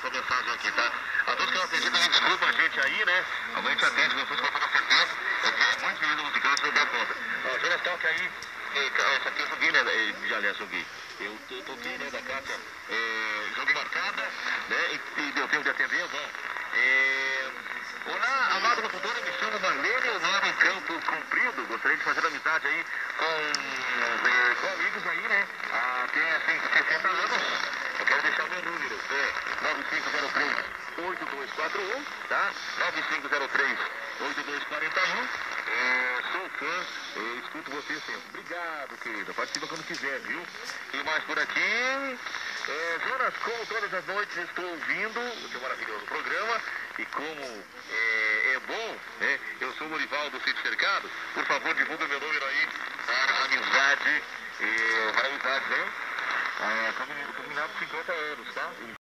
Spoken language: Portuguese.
sua mensagem aqui, tá? A todos que não acreditam, desculpa a gente aí, né? A gente atende vocês com toda certeza. É muito querido musical, você não dá conta. Ó, Jonas toca aí. Essa aqui eu subi, né? Já subi. Eu toquei, né, da Kátia, jogo marcada, né? E deu tempo de atender, bom. Olá, amado locutora, me chamo Marlene, eu moro em Campo Comprido. Gostaria de fazer amizade aí com amigos aí, né? Até 60 anos. Eu quero deixar o meu número, 9503-8241, tá? 9503-8241. Sou fã, escuto você sempre. Obrigado, querida. Participa quando quiser, viu? E mais por aqui. Jonas, como todas as noites estou ouvindo o seu maravilhoso programa. E como é bom, né? Eu sou o Lorival do Sítio Cercado. Por favor, divulga meu número aí para amizade. Para amizade, né? Combinado 50 anos, tá?